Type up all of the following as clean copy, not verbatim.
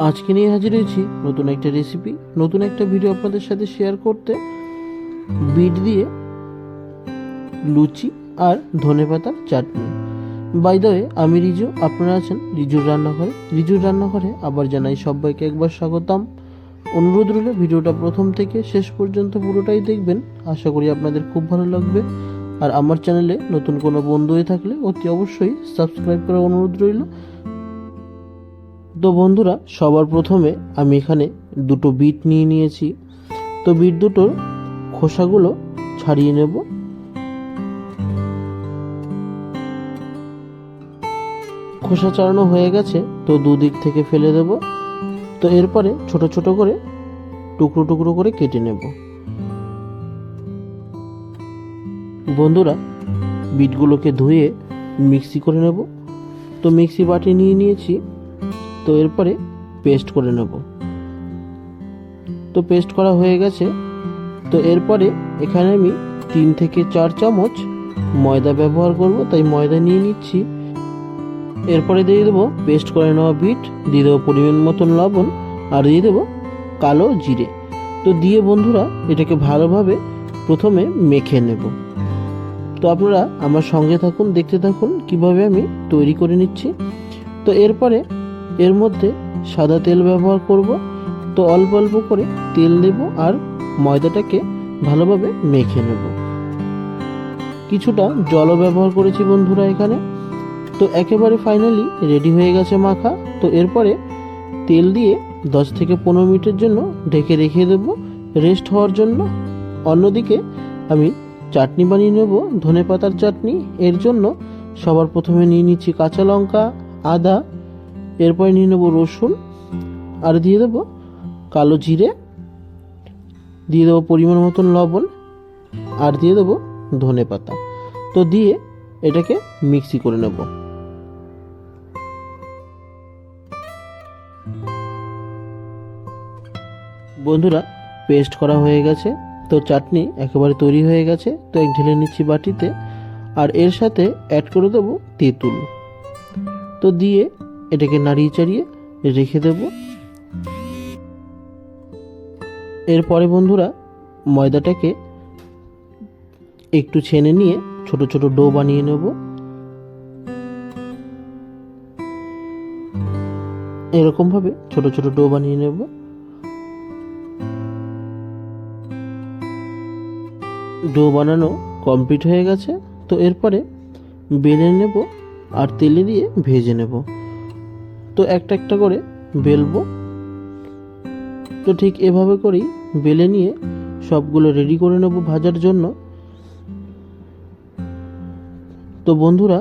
আজকে নিয়ে হাজির হয়েছি নতুন একটা রেসিপি, নতুন একটা ভিডিও আপনাদের সাথে শেয়ার করতে। বিট দিয়ে লুচি আর ধনেপাতার চাটনি। বাই দ্য ওয়ে, আমি রিজু, আপনারা আছেন রিজুর রান্নাঘরে। রিজুর রান্নাঘরে আবার জানাই সবাইকে একবার স্বাগতম। অনুরোধ রইল ভিডিওটা প্রথম থেকে শেষ পর্যন্ত পুরোটাই দেখবেন, আশা করি আপনাদের খুব ভালো লাগবে। আর আমার চ্যানেলে নতুন কোনো বন্ধু হয়ে থাকলে অতি অবশ্যই সাবস্ক্রাইব করার অনুরোধ রইল। তো বন্ধুরা, সবার প্রথমে আমি এখানে দুটো বিট নিয়ে নিয়েছি। তো বিট দুটোর খোসাগুলো ছাড়িয়ে নেব। খোসা ছাড়ানো হয়ে গেছে, তো দুদিক থেকে ফেলে দেব। তো এরপরে ছোট ছোট করে টুকরো টুকরো করে কেটে নেব। বন্ধুরা, বিটগুলোকে ধুয়ে মিক্সি করে নেব। তো মিক্সি বাটি নিয়ে নিয়েছি। তো এরপরে পেস্ট করে নেব। তো পেস্ট করা হয়ে গেছে। তো এরপরে এখানে আমি 3 থেকে 4 চামচ ময়দা ব্যবহার করব, তাই ময়দা নিয়ে নিচ্ছি। এরপরে দিয়ে দেবো পেস্ট করে নেওয়া বিট, দিয়ে দেবো পরিমাণ মতন লবণ, আর দিয়ে দেবো কালো জিরে। তো দিয়ে বন্ধুরা এটাকে ভালোভাবে প্রথমে মেখে নেব। তো আপনারা আমার সঙ্গে থাকুন, দেখতে থাকুন কিভাবে আমি তৈরি করে নিচ্ছি। তো এরপরে এর মধ্যে সাদা তেল ব্যবহার করব। তো অল্প অল্প করে তেল দেব আর ময়দাটাকে ভালোভাবে মেখে নেব। কিছুটা জলও ব্যবহার করেছি বন্ধুরা এখানে। তো একেবারে ফাইনালি রেডি হয়ে গেছে মাখা। তো এরপরে তেল দিয়ে 10 থেকে 15 মিনিটের জন্য ঢেকে রেখে দেব রেস্ট হওয়ার জন্য। অন্যদিকে আমি চাটনি বানিয়ে নেব, ধনেপাতার চাটনি। এর জন্য সবার প্রথমে নিয়ে নিচ্ছি কাঁচা লঙ্কা, আদা, এরপরে নিয়ে নেব রসুন, আর দিয়ে দেবো কালো জিরে, দিয়ে দেবো পরিমাণ মতন লবণ, আর দিয়ে দেবো ধনেপাতা। তো দিয়ে এটাকে মিক্সি করে নেব। বন্ধুরা, পেস্ট করা হয়ে গেছে। তো চাটনি একেবারে তৈরি হয়ে গেছে। তো এক ঢেলে নিচ্ছি বাটিতে, আর এর সাথে অ্যাড করে দেবো তেঁতুল। তো দিয়ে এটাকে নাড়িয়ে চাড়িয়ে রেখে দেব। এরপরে বন্ধুরা ময়দাটাকে একটু ছেনে নিয়ে ছোট ছোট ডো বানিয়ে নেব। এরকম ভাবে ছোট ছোট ডো বানিয়ে নেব। ডো বানানো কমপ্লিট হয়ে গেছে। তো এরপরে বেলে নেব আর তেলে দিয়ে ভেজে নেব। তো একটা একটা করে বেলবো। তো ঠিক এভাবে করেই বেলে নিয়ে সবগুলো রেডি করে নেব ভাজার জন্য। তো বন্ধুরা,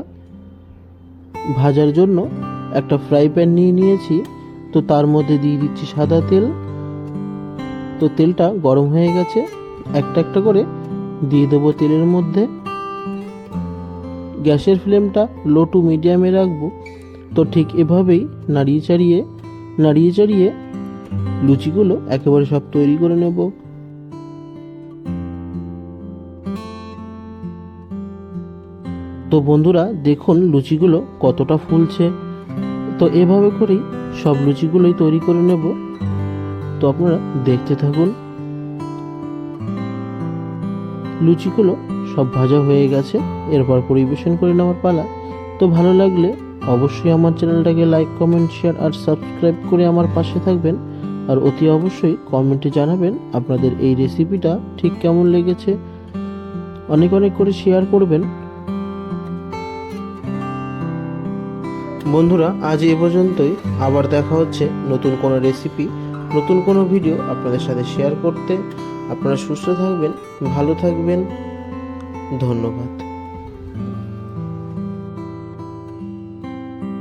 ভাজার জন্য একটা ফ্রাই প্যান নিয়ে নিয়েছি। তো তার মধ্যে দিয়ে দিচ্ছি সাদা তেল। তো তেলটা গরম হয়ে গেছে। একটা একটা করে দিয়ে দেবো তেলের মধ্যে। গ্যাসের ফ্লেমটা লো টু মিডিয়ামে রাখবো। তো ঠিক এভাবেই নাড়িয়ে চাড়িয়ে লুচিগুলো একেবারে সব তৈরি করে নেব। তো বন্ধুরা দেখুন লুচিগুলো কতটা ফুলছে। তো এভাবে করেই সব লুচিগুলোই তৈরি করে নেব। তো আপনারা দেখতে থাকুন। লুচিগুলো সব ভাজা হয়ে গেছে। এরপর পরিবেশন করে নেওয়ার পালা। তো ভালো লাগলে অবশ্যই আমার চ্যানেলটাকে লাইক, কমেন্ট, শেয়ার আর সাবস্ক্রাইব করে আমার পাশে থাকবেন। আর অতি অবশ্যই কমেন্টে জানাবেন আপনাদের এই রেসিপিটা ঠিক কেমন লেগেছে। অনেক অনেক করে শেয়ার করবেন। বন্ধুরা, আজ এ পর্যন্তই। আবার দেখা হচ্ছে নতুন কোনো রেসিপি, নতুন কোনো ভিডিও আপনাদের সাথে শেয়ার করতে। আপনারা সুস্থ থাকবেন, ভালো থাকবেন। ধন্যবাদ।